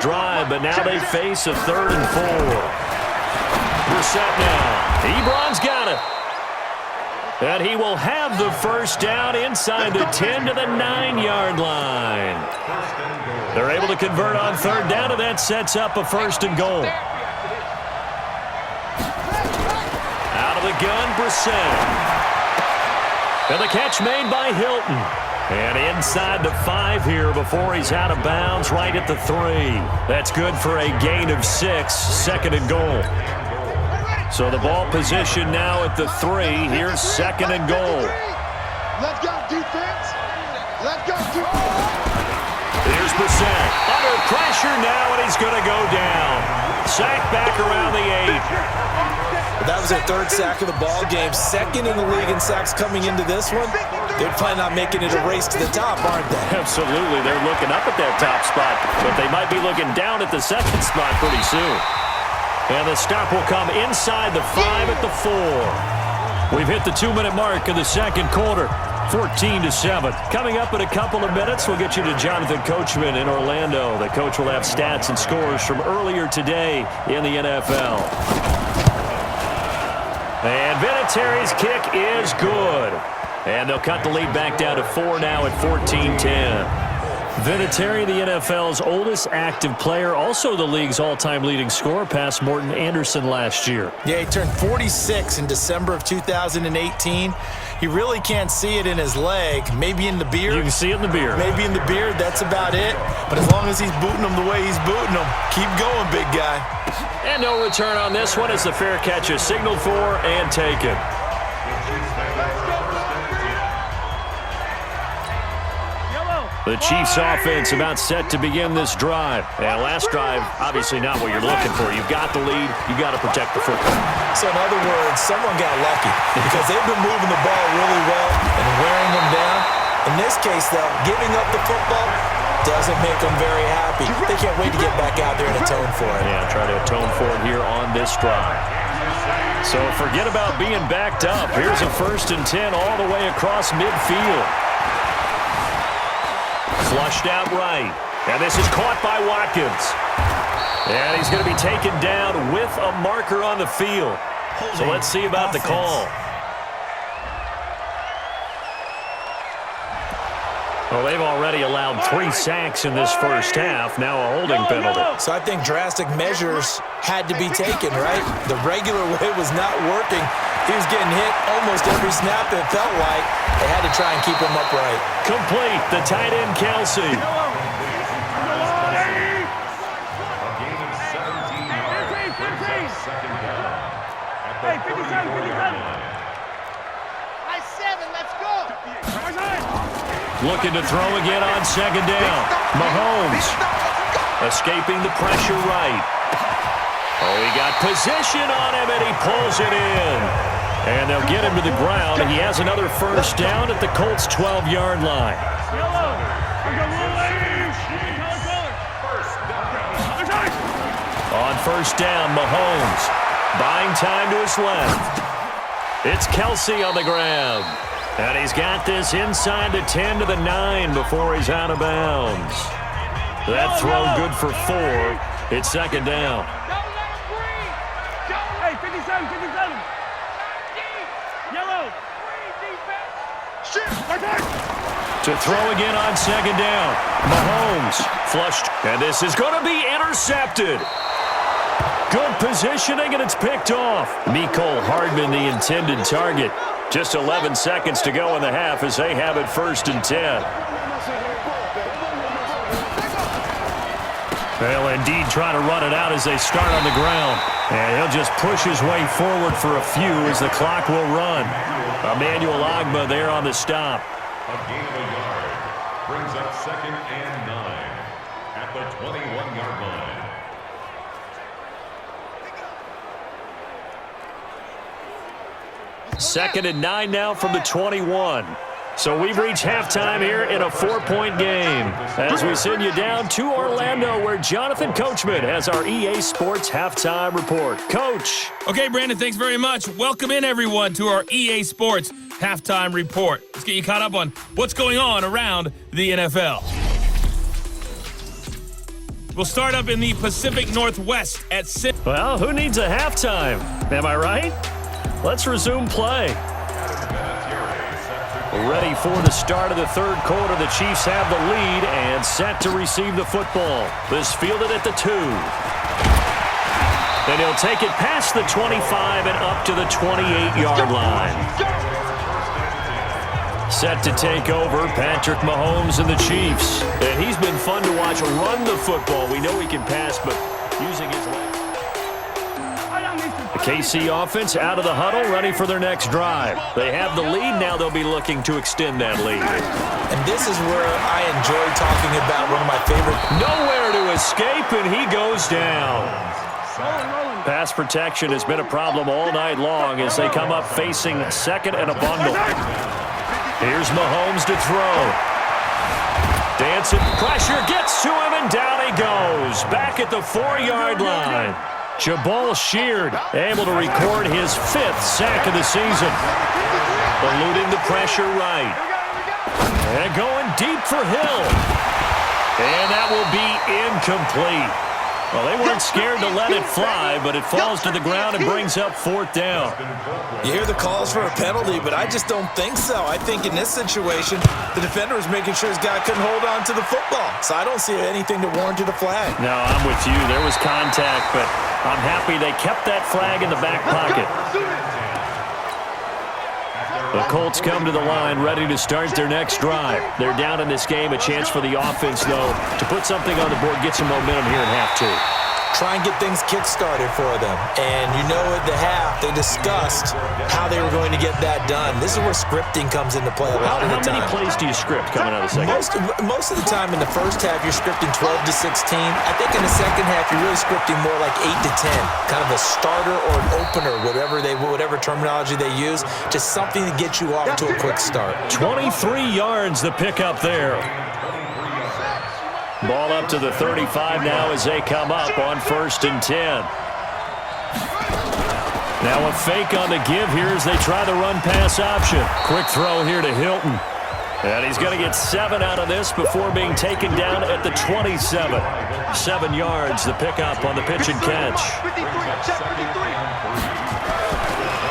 drive, but now they face a 3rd and 4. Brissett now. Ebron's got it. And he will have the first down inside the 10 to the 9-yard line. They're able to convert on 3rd down, and that sets up a 1st and goal. Out of the gun, Brissett. And the catch made by Hilton. And inside the 5 here before he's out of bounds right at the 3. That's good for a gain of 6, 2nd and goal. So the ball position now at the 3. Here's 2nd and goal. Let's go, defense. Let's go, defense. Here's Brissett. Under pressure now, and he's going to go down. Sacked back around the 8. That was their 3rd sack of the ball game. 2nd in the league in sacks coming into this one. They're planning on making it a race to the top, aren't they? Absolutely. They're looking up at that top spot, but they might be looking down at the 2nd spot pretty soon. And the stop will come inside the 5 at the 4. We've hit the 2-minute mark of the 2nd quarter. 14-7. Coming up in a couple of minutes, we'll get you to Jonathan Coachman in Orlando. The coach will have stats and scores from earlier today in the NFL. And Vinatieri's kick is good. And they'll cut the lead back down to 4 now at 14-10. Vinatieri, the NFL's oldest active player, also the league's all-time leading scorer, past Morton Anderson last year. Yeah, he turned 46 in December of 2018. He really can't see it in his leg, maybe in the beard. You can see it in the beard. Maybe in the beard, that's about it. But as long as he's booting them the way he's booting them, keep going, big guy. And no return on this one as the fair catch is signaled for and taken. The Chiefs offense about set to begin this drive. And last drive, obviously not what you're looking for. You've got the lead. You've got to protect the football. So in other words, someone got lucky because they've been moving the ball really well and wearing them down. In this case, though, giving up the football doesn't make them very happy. They can't wait to get back out there and atone for it. Yeah, try to atone for it here on this drive. So forget about being backed up. Here's a 1st and 10 all the way across midfield. Flushed out right. And this is caught by Watkins. And he's going to be taken down with a marker on the field. So let's see about the call. Well, they've already allowed 3 sacks in this first half. Now a holding penalty. So I think drastic measures had to be taken, right? The regular way was not working. He was getting hit almost every snap, it felt like. They had to try and keep him upright. Complete. The tight end, Kelsey. Hey, 57. Nice 7, let's go. Looking to throw again on 2nd down. Mahomes escaping the pressure right. Oh, he got position on him, and he pulls it in. And they'll get him to the ground, and he has another 1st down at the Colts' 12-yard line. On 1st down, Mahomes buying time to his left. It's Kelsey on the ground. And he's got this inside the 10 to the 9 before he's out of bounds. That throw good for 4. It's 2nd down. Hey, 57. Yellow. To throw again on 2nd down. Mahomes flushed. And this is going to be intercepted. Good positioning, and it's picked off. Mecole Hardman, the intended target. Just 11 seconds to go in the half as they have it 1st and 10. They'll indeed try to run it out as they start on the ground. And he'll just push his way forward for a few as the clock will run. Emmanuel Ogbah there on the stop. A gain of a yard brings up 2nd and 9 at the 21-yard line. Second and 9 now from the 21. So we've reached halftime here in a 4-point game as we send you down to Orlando where Jonathan Coachman has our EA Sports halftime report. Coach. Okay, Brandon, thanks very much. Welcome in, everyone, to our EA Sports halftime report. Let's get you caught up on what's going on around the NFL. We'll start up in the Pacific Northwest at 6. Well, who needs a halftime? Am I right? Let's resume play. Ready for the start of the third quarter. The Chiefs have the lead and set to receive the football. This fielded at the 2. And he'll take it past the 25 and up to the 28-yard line. Set to take over, Patrick Mahomes and the Chiefs. And he's been fun to watch run the football. We know he can pass, but using his legs. The KC offense out of the huddle, ready for their next drive. They have the lead. Now they'll be looking to extend that lead. And this is where I enjoy talking about one of my favorite. Nowhere to escape, and he goes down. Pass protection has been a problem all night long as they come up facing second and a bundle. Here's Mahomes to throw. Dancing pressure gets to him, and down he goes. Back at the 4-yard line. Jabal Sheard able to record his 5th sack of the season. Eluding the pressure right. And going deep for Hill. And that will be incomplete. Well, they weren't scared to let it fly, but it falls to the ground and brings up 4th down. You hear the calls for a penalty, but I just don't think so. I think in this situation, the defender was making sure his guy couldn't hold on to the football. So I don't see anything that warranted a flag. No, I'm with you. There was contact, but I'm happy they kept that flag in the back pocket. The Colts come to the line ready to start their next drive. They're down in this game. A chance for the offense, though, to put something on the board, get some momentum here in half 2. Try and get things kick-started for them. And you know at the half, they discussed how they were going to get that done. This is where scripting comes into play a lot of the time. How many plays do you script coming out of the second? Most of the time in the first half, you're scripting 12 to 16. I think in the second half, you're really scripting more like 8 to 10. Kind of a starter or an opener, whatever terminology they use. Just something to get you off to a quick start. 23 yards the pickup there. Ball up to the 35 now as they come up on 1st and 10. Now a fake on the give here as they try the run-pass option. Quick throw here to Hilton. And he's going to get 7 out of this before being taken down at the 27. 7 yards, the pickup on the pitch and catch.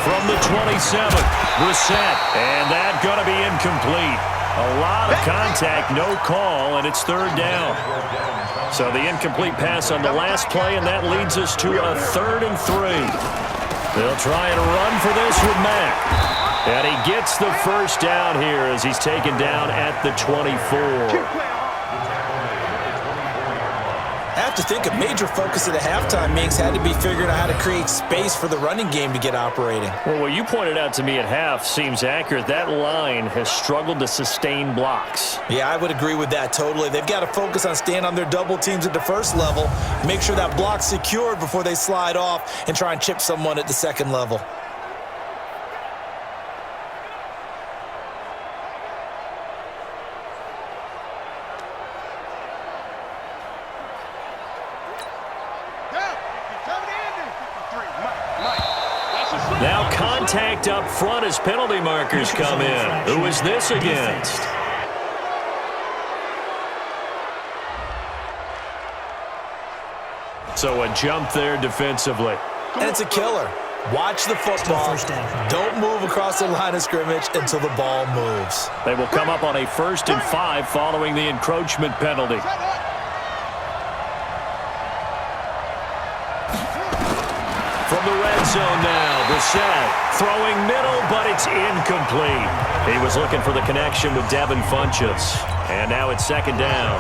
From the 27, Brissett. And that going to be incomplete. A lot of contact, no call, and it's 3rd down. So the incomplete pass on the last play, and that leads us to a 3rd and 3. They'll try and run for this with Mack. And he gets the 1st down here as he's taken down at the 24. I have to think a major focus of the halftime mix had to be figuring out how to create space for the running game to get operating. Well, what you pointed out to me at half seems accurate. That line has struggled to sustain blocks. Yeah, I would agree with that totally. They've got to focus on staying on their double teams at the first level, make sure that block's secured before they slide off and try and chip someone at the second level. Now contact up front as penalty markers come in. Who is this against? So a jump there defensively. And it's a killer. Watch the football. Don't move across the line of scrimmage until the ball moves. They will come up on a 1st and 5 following the encroachment penalty. From the red zone now, Brissett throwing middle, but it's incomplete. He was looking for the connection with Devin Funchess. And now it's 2nd down.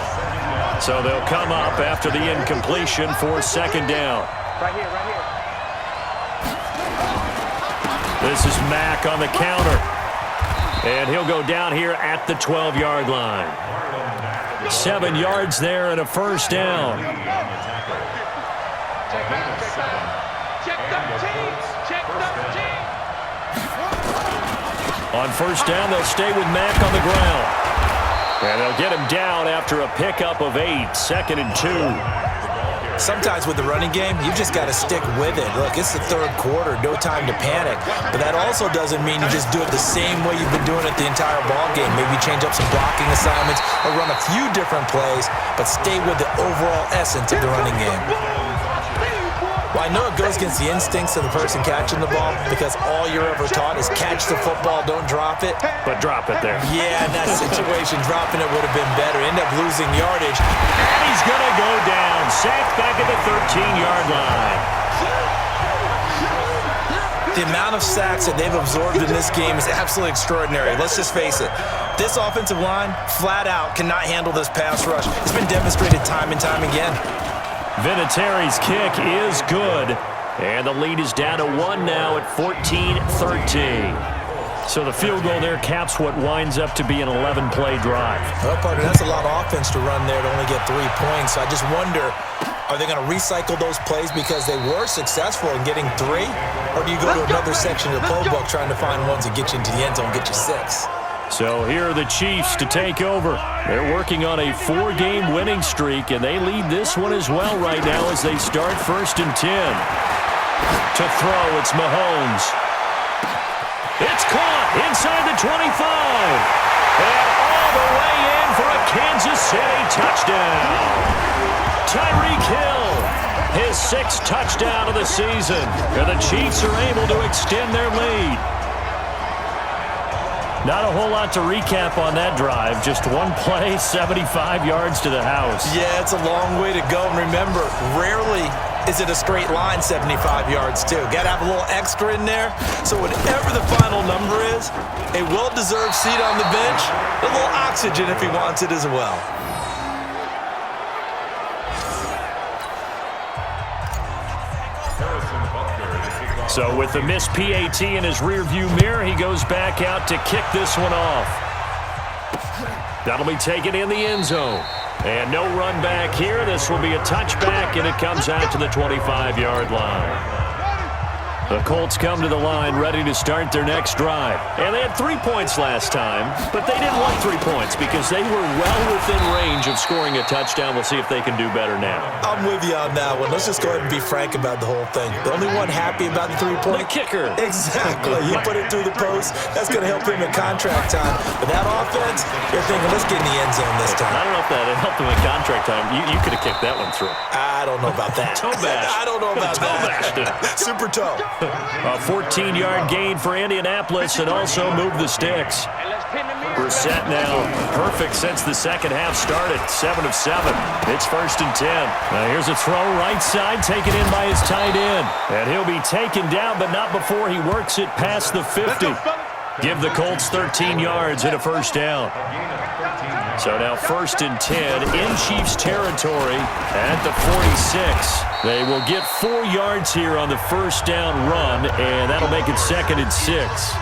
So they'll come up after the incompletion for 2nd down. Right here. This is Mack on the counter. And he'll go down here at the 12-yard line. 7 yards there and a 1st down. On 1st down, they'll stay with Mack on the ground. And they'll get him down after a pickup of 8, 2nd and 2. Sometimes with the running game, you just got to stick with it. Look, it's the third quarter, no time to panic. But that also doesn't mean you just do it the same way you've been doing it the entire ball game. Maybe change up some blocking assignments or run a few different plays, but stay with the overall essence of the running game. Well, I know it goes against the instincts of the person catching the ball because all you're ever taught is catch the football, don't drop it. But drop it there. Yeah, in that situation, dropping it would have been better. End up losing yardage. And he's going to go down. Sacked back at the 13-yard line. The amount of sacks that they've absorbed in this game is absolutely extraordinary. Let's just face it. This offensive line, flat out, cannot handle this pass rush. It's been demonstrated time and time again. Vinatieri's kick is good. And the lead is down to 1 now at 14-13. So the field goal there caps what winds up to be an 11-play drive. Well, partner, that's a lot of offense to run there to only get 3 points. So I just wonder, are they going to recycle those plays because they were successful in getting 3? Or do you go to another section of the playbook trying to find ones that get you into the end zone, get you 6? So here are the Chiefs to take over. They're working on a 4-game winning streak, and they lead this one as well right now as they start 1st and 10. To throw, it's Mahomes. It's caught inside the 25. And all the way in for a Kansas City touchdown. Tyreek Hill, his 6th touchdown of the season. And the Chiefs are able to extend their lead. Not a whole lot to recap on that drive. Just one play, 75 yards to the house. Yeah, it's a long way to go. And remember, rarely is it a straight line 75 yards, too. Got to have a little extra in there. So whatever the final number is, a well-deserved seat on the bench, a little oxygen if he wants it as well. So with the missed PAT in his rearview mirror, he goes back out to kick this one off. That'll be taken in the end zone. And no run back here. This will be a touchback, and it comes out to the 25-yard line. The Colts come to the line ready to start their next drive. And they had 3 points last time, but they didn't want 3 points because they were well within range of scoring a touchdown. We'll see if they can do better now. I'm with you on that one. Let's just go ahead and be frank about the whole thing. The only one happy about the 3-point? The kicker. Exactly. You put it through the post. That's going to help him in contract time. But that offense, you're thinking, let's get in the end zone this time. I don't know if that helped him in contract time. You could have kicked that one through. I don't know about that. Toe bash. I don't know about that. Super toe. A 14-yard gain for Indianapolis and also move the sticks. Brissett now perfect since the second half started. 7 of 7. It's 1st and 10. Now here's a throw right side taken in by his tight end. And he'll be taken down, but not before he works it past the 50. Give the Colts 13 yards and a 1st down. So now 1st and 10 in Chiefs territory at the 46. They will get 4 yards here on the 1st down run, and that'll make it 2nd and 6.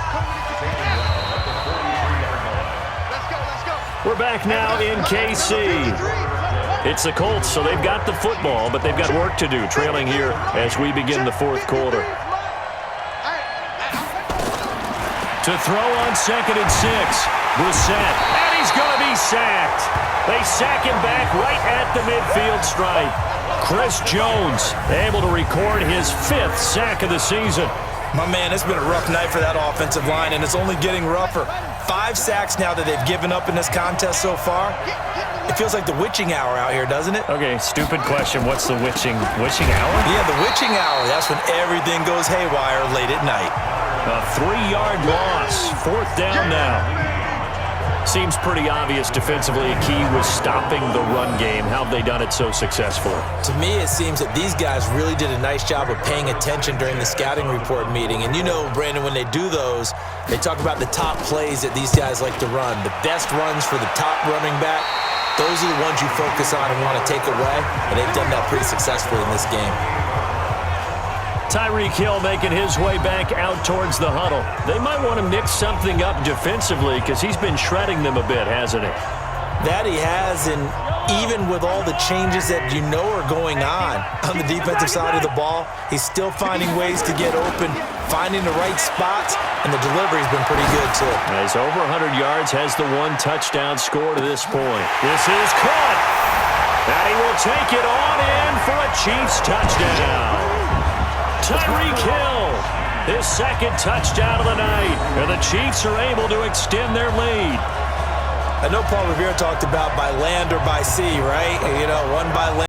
We're back now in KC. It's the Colts, so they've got the football, but they've got work to do, trailing here as we begin the 4th quarter. To throw on 2nd and 6. Brissett, and he's going to be sacked. They sack him back right at the midfield stripe. Chris Jones able to record his 5th sack of the season. My man, it's been a rough night for that offensive line, and it's only getting rougher. 5 sacks now that they've given up in this contest so far. It feels like the witching hour out here, doesn't it? Okay, stupid question. What's the witching hour? Yeah, the witching hour. That's when everything goes haywire late at night. A 3-yard loss. 4th down now. Seems pretty obvious defensively a key was stopping the run game. How have they done it so successfully? To me, it seems that these guys really did a nice job of paying attention during the scouting report meeting. And you know, Brandon, when they do those, they talk about the top plays that these guys like to run. The best runs for the top running back, those are the ones you focus on and want to take away. And they've done that pretty successfully in this game. Tyreek Hill making his way back out towards the huddle. They might want to mix something up defensively because he's been shredding them a bit, hasn't he? That he has, and even with all the changes that you know are going on the defensive side of the ball, he's still finding ways to get open, finding the right spots, and the delivery's been pretty good, too. He's over 100 yards, has the 1 touchdown score to this point. This is caught. And he will take it on in for a Chiefs touchdown. Tyreek Hill, his second touchdown of the night. And the Chiefs are able to extend their lead. I know Paul Revere talked about by land or by sea, right? You know, one by land.